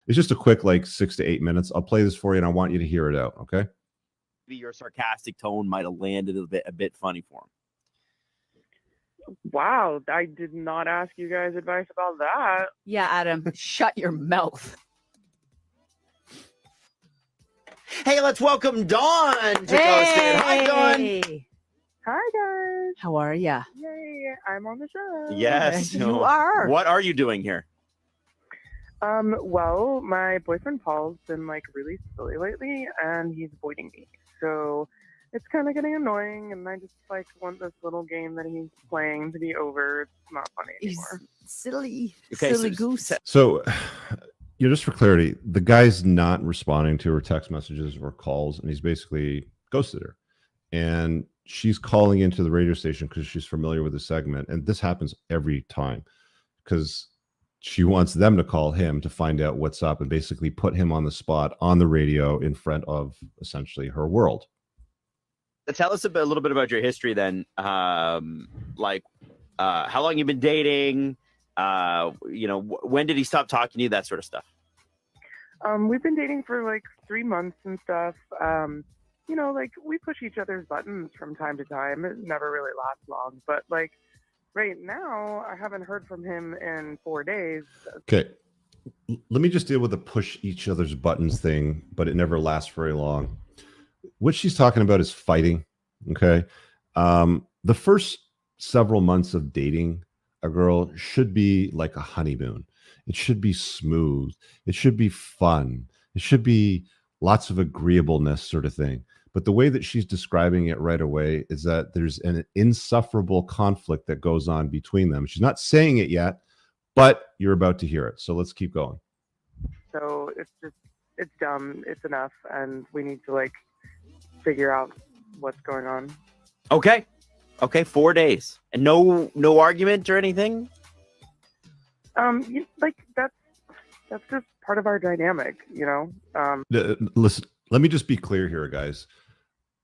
It's just a quick, like 6 to 8 minutes. I'll play this for you, and I want you to hear it out, okay? Maybe your sarcastic tone might have landed a bit funny for him. Wow, I did not ask you guys advice about that. Yeah, Adam, shut your mouth. Hey, let's welcome Dawn to Ghosted. Hi, Dawn. Hi, guys. How are ya? Yay, I'm on the show. Yes, You are. What are you doing here? Well, my boyfriend Paul's been like really silly lately, and he's avoiding me. So it's kind of getting annoying, and I just like want this little game that he's playing to be over. It's not funny anymore. He's silly, Okay, silly goose. So, just for clarity, the guy's not responding to her text messages or calls, and he's basically ghosted her. And she's calling into the radio station because she's familiar with the segment. And this happens every time because she wants them to call him to find out what's up and basically put him on the spot on the radio in front of essentially her world. Tell us a little bit about your history then. How long you've been dating? When did he stop talking to you? That sort of stuff. We've been dating for like 3 months and stuff. Like we push each other's buttons from time to time. It never really lasts long, but like right now, I haven't heard from him in 4 days. Okay. Let me just deal with the push each other's buttons thing, but it never lasts very long. What she's talking about is fighting. Okay. The first several months of dating a girl should be like a honeymoon. It should be smooth. It should be fun. It should be lots of agreeableness sort of thing. But the way that she's describing it right away is that there's an insufferable conflict that goes on between them. She's not saying it yet, but you're about to hear it. So let's keep going. So it's dumb. It's enough. And we need to like figure out what's going on. Okay. 4 days and no argument or anything. That's just part of our dynamic, Listen, let me just be clear here, guys.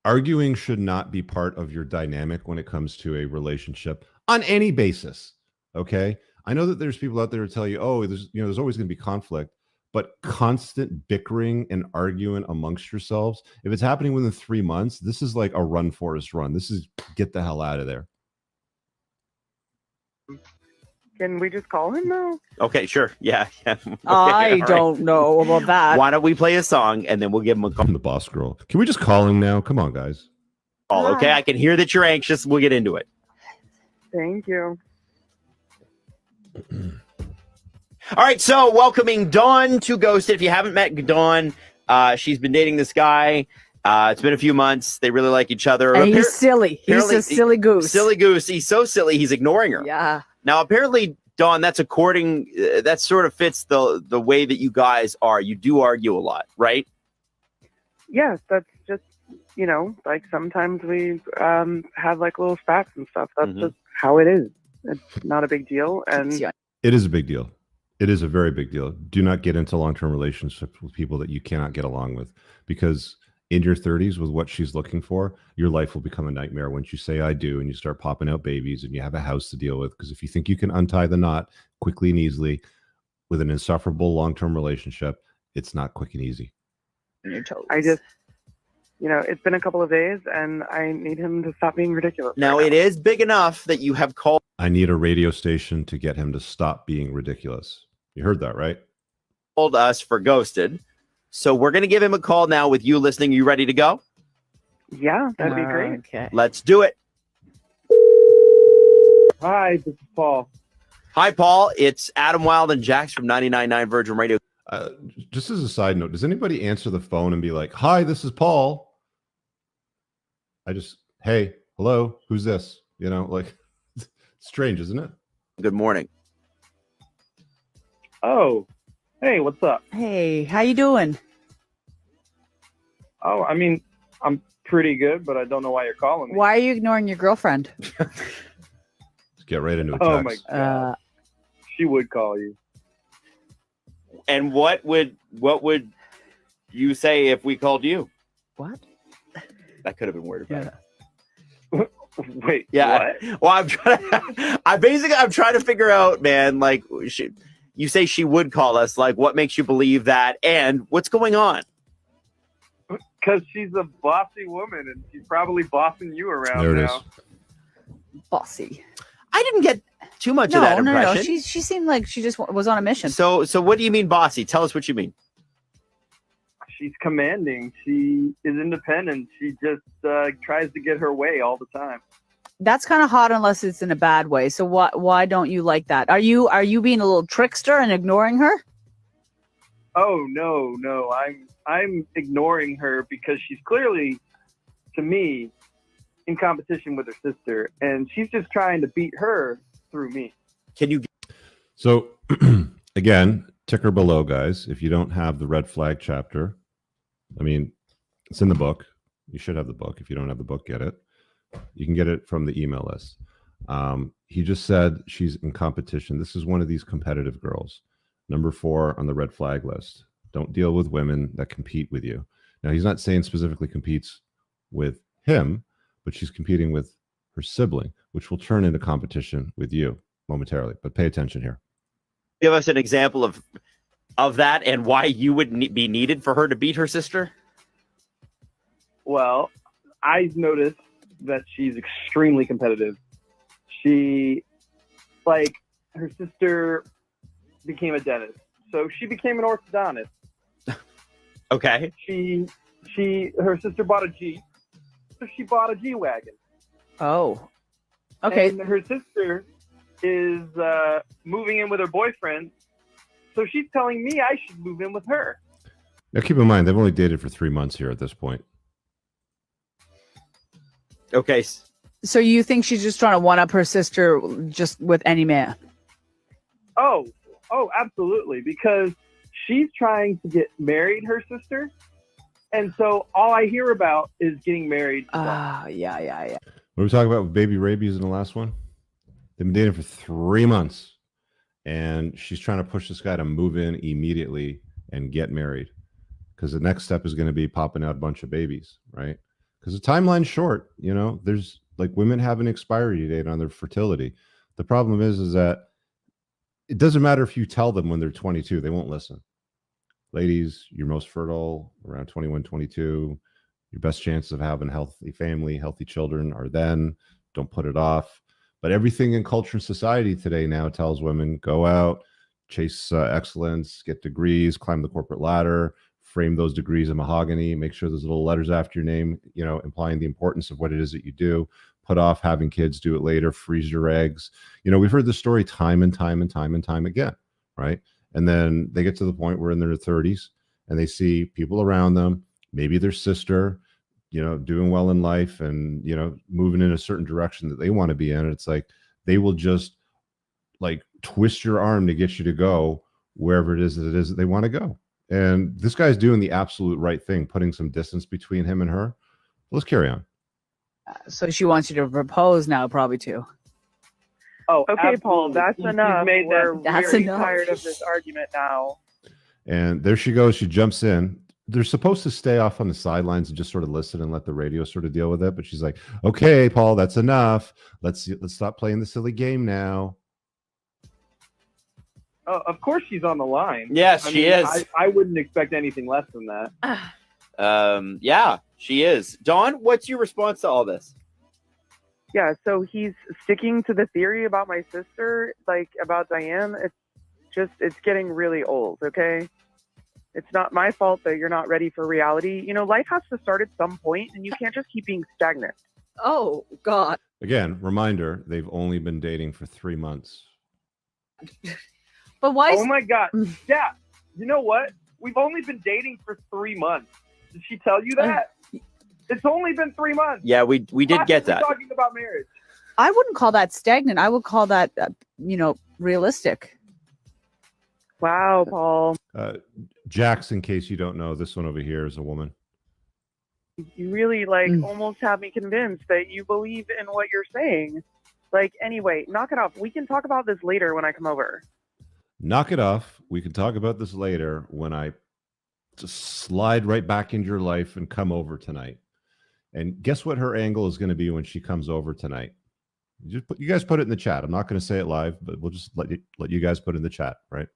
Arguing should not be part of your dynamic when it comes to a relationship on any basis. Okay. I know that there's people out there who tell you, oh, there's always going to be conflict, but constant bickering and arguing amongst yourselves. If it's happening within 3 months, this is like a run, Forrest, run. This is get the hell out of there. Can we just call him now? Okay, sure. Yeah. Okay, I don't know about that. Why don't we play a song and then we'll give him a call? I'm the boss girl. Can we just call him now? Come on, guys. Okay, I can hear that you're anxious. We'll get into it. Thank you. All right, so welcoming Dawn to Ghosted. If you haven't met Dawn, she's been dating this guy. It's been a few months. They really like each other. And he's silly. He's a silly goose. Silly goose. He's so silly. He's ignoring her. Yeah. Now, apparently, Dawn, that sort of fits the way that you guys are. You do argue a lot, right? Yes, that's just, like sometimes we have like little spats and stuff. That's just how it is. It's not a big deal. And it is a big deal. It is a very big deal. Do not get into long-term relationships with people that you cannot get along with, because in your 30s with what she's looking for, your life will become a nightmare once you say I do and you start popping out babies and you have a house to deal with. Because if you think you can untie the knot quickly and easily with an insufferable long-term relationship, it's not quick and easy. I just, it's been a couple of days and I need him to stop being ridiculous. Now, it is big enough that you have called. I need a radio station to get him to stop being ridiculous. You heard that, right? Called us for Ghosted. So we're going to give him a call now with you listening. You ready to go? Yeah, that'd be great. Okay. Let's do it. Hi, this is Paul. Hi, Paul. It's Adam Wilde and Jax from 99.9 Virgin Radio. Just as a side note, does anybody answer the phone and be like, hi, this is Paul? Hey, hello, who's this? It's strange, isn't it? Good morning. Oh, hey, what's up? Hey, how you doing? Oh, I mean, I'm pretty good, but I don't know why you're calling me. Why are you ignoring your girlfriend? Let's get right into a text. Oh my God. She would call you. And what would you say if we called you? What? That could have been worded better. Wait, yeah. what? I'm trying to figure out, man, like you say she would call us. Like, what makes you believe that? And what's going on? Because she's a bossy woman, and she's probably bossing you around There it now. is. Bossy. I didn't get too much of that impression. No. She seemed like she just was on a mission. So what do you mean bossy? Tell us what you mean. She's commanding. She is independent. She just tries to get her way all the time. That's kind of hot unless it's in a bad way. So why don't you like that? Are you being a little trickster and ignoring her? Oh no. I'm ignoring her because she's clearly, to me, in competition with her sister, and she's just trying to beat her through me. Can you? So again, ticker below, guys. If you don't have the red flag chapter, I mean, it's in the book. You should have the book. If you don't have the book, get it. You can get it from the email list. He just said she's in competition. This is one of these competitive girls. Number 4 on the red flag list. Don't deal with women that compete with you. Now, he's not saying specifically competes with him, but she's competing with her sibling, which will turn into competition with you momentarily. But pay attention here. Give us an example of that and why you would be needed for her to beat her sister. Well, I've noticed that she's extremely competitive. She, like, her sister became a dentist, so she became an orthodontist. Okay. Her sister bought a Jeep, so she bought a G-Wagon. Oh, okay. And her sister is moving in with her boyfriend, so she's telling me I should move in with her. Now, keep in mind, they've only dated for 3 months here at this point. Okay. So you think she's just trying to one up her sister just with any man? Oh, absolutely. Because she's trying to get married, her sister. And so all I hear about is getting married. Yeah. What were we talking about with baby rabies in the last one? They've been dating for 3 months. And she's trying to push this guy to move in immediately and get married. Because the next step is going to be popping out a bunch of babies, right? Because the timeline's short. You know, there's like women have an expiry date on their fertility. The problem is that it doesn't matter if you tell them when they're 22, they won't listen. Ladies, you're most fertile around 21, 22. Your best chances of having a healthy family, healthy children are then. Don't put it off. But everything in culture and society today now tells women, go out, chase excellence, get degrees, climb the corporate ladder, frame those degrees in mahogany, make sure there's little letters after your name, you know, implying the importance of what it is that you do. Put off having kids, do it later, freeze your eggs. You know, we've heard this story time and time again, right? And then they get to the point where in their 30s and they see people around them, maybe their sister, you know, doing well in life and, you know, moving in a certain direction that they want to be in. And it's like, they will just like twist your arm to get you to go wherever it is that they want to go. And this guy's doing the absolute right thing, putting some distance between him and her. Let's carry on. So she wants you to propose now, probably too. Oh, Okay, absolutely. Paul, that's enough. We're That's really enough. tired of this argument now. And there she goes. She jumps in. They're supposed to stay off on the sidelines and just sort of listen and let the radio sort of deal with it. But she's like, okay, Paul, that's enough. Let's stop playing the silly game now. Oh, of course she's on the line. Yes, I she mean, is. I wouldn't expect anything less than that. Yeah, she is. Dawn, what's your response to all this? Yeah, so he's sticking to the theory about my sister, like about Diane. It's getting really old, okay? It's not my fault that you're not ready for reality. You know, life has to start at some point, and you can't just keep being stagnant. Oh, God. Again, reminder, they've only been dating for 3 months. But why? Oh my God. Yeah. You know what? We've only been dating for 3 months. Did she tell you that? It's only been 3 months. Yeah, we did get that. Talking about marriage. I wouldn't call that stagnant. I would call that, realistic. Wow, Paul. Jax, in case you don't know, this one over here is a woman. You really almost have me convinced that you believe in what you're saying. Like, anyway, knock it off. We can talk about this later when I come over. Knock it off. We can talk about this later when I just slide right back into your life and come over tonight. And guess what her angle is going to be when she comes over tonight? You guys put it in the chat. I'm not going to say it live, but we'll just let you guys put it in the chat, right?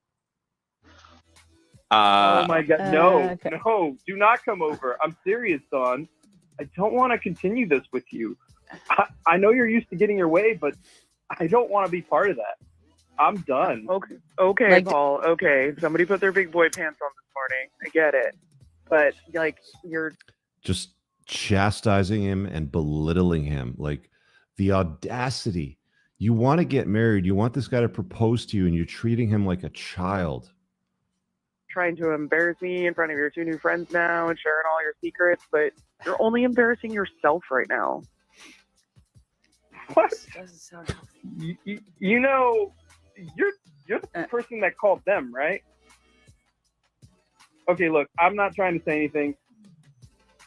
Oh my God. No, okay. no, do not come over. I'm serious, Dawn. I don't want to continue this with you. I know you're used to getting your way, but I don't want to be part of that. I'm done. Okay, Like- Paul. Okay, somebody put their big boy pants on this morning. I get it, but like you're Just chastising him and belittling him. Like the audacity. You want to get married. You want this guy to propose to you, and you're treating him like a child. trying to embarrass me in front of your two new friends now and sharing all your secrets, but you're only embarrassing yourself right now. What? Doesn't sound healthy. You know, you're the person that called them, right? Okay, look, I'm not trying to say anything.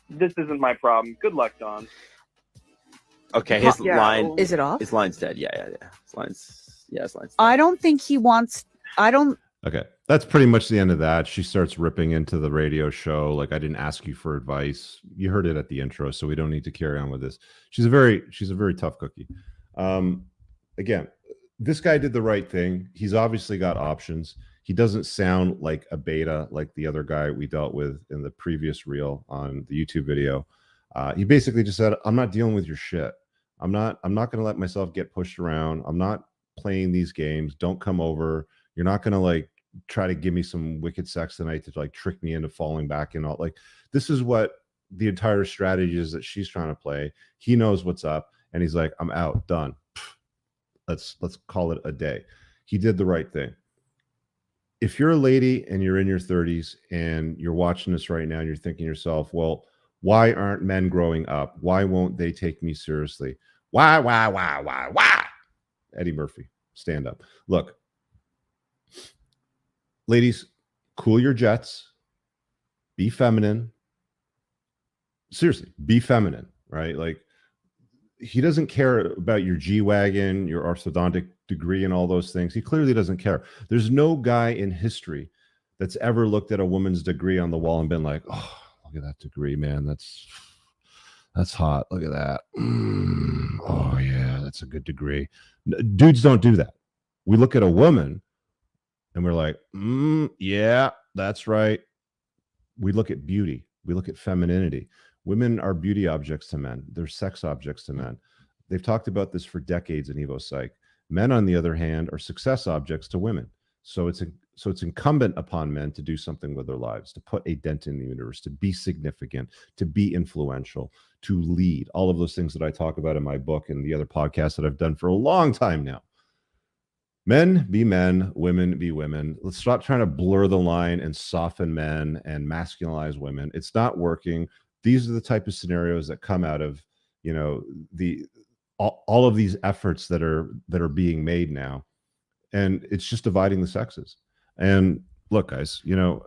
This isn't my problem. Good luck, Dawn. Okay, his Yeah. line. Is it off? His line's dead. Yeah. His line's dead. I don't think he wants. I don't. Okay. That's pretty much the end of that. She starts ripping into the radio show. Like, I didn't ask you for advice. You heard it at the intro, so we don't need to carry on with this. She's a very tough cookie. Again, this guy did the right thing. He's obviously got options. He doesn't sound like a beta like the other guy we dealt with in the previous reel on the YouTube video. He basically just said, I'm not dealing with your shit. I'm not going to let myself get pushed around. I'm not playing these games. Don't come over. You're not going to like try to give me some wicked sex tonight to like trick me into falling back and all. Like, this is what the entire strategy is that she's trying to play. He knows what's up, and he's like, I'm out, done. Let's call it a day. He did the right thing. If you're a lady and you're in your 30s and you're watching this right now and you're thinking to yourself, well, why aren't men growing up? Why won't they take me seriously? Why? Eddie Murphy, stand up. Look, ladies, cool your jets. Be feminine. Seriously, be feminine, right? Like, he doesn't care about your G-Wagon, your orthodontic degree, and all those things. He clearly doesn't care. There's no guy in history that's ever looked at a woman's degree on the wall and been like, oh, look at that degree, man. That's hot. Look at that. Oh, yeah, that's a good degree. Dudes don't do that. We look at a woman and we're like, yeah, that's right. We look at beauty. We look at femininity. Women are beauty objects to men. They're sex objects to men. They've talked about this for decades in Evo Psych. Men, on the other hand, are success objects to women. So it's incumbent upon men to do something with their lives, to put a dent in the universe, to be significant, to be influential, to lead. All of those things that I talk about in my book and the other podcasts that I've done for a long time now. Men be men, women be women. Let's stop trying to blur the line and soften men and masculinize women. It's not working. These are the type of scenarios that come out of, you know, all of these efforts that are being made now, and it's just dividing the sexes. And look, guys, you know,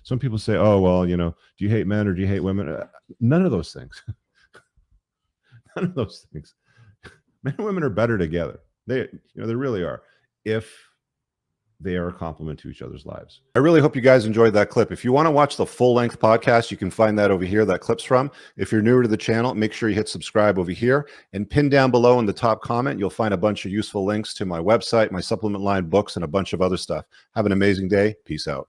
some people say, "Oh, well, you know, do you hate men or do you hate women?" None of those things. None of those things. Men and women are better together. They really are, if they are a complement to each other's lives. I really hope you guys enjoyed that clip. If you want to watch the full-length podcast, you can find that over here, that clip's from. If you're newer to the channel, make sure you hit subscribe over here, and pin down below in the top comment, you'll find a bunch of useful links to my website, my supplement line, books, and a bunch of other stuff. Have an amazing day. Peace out.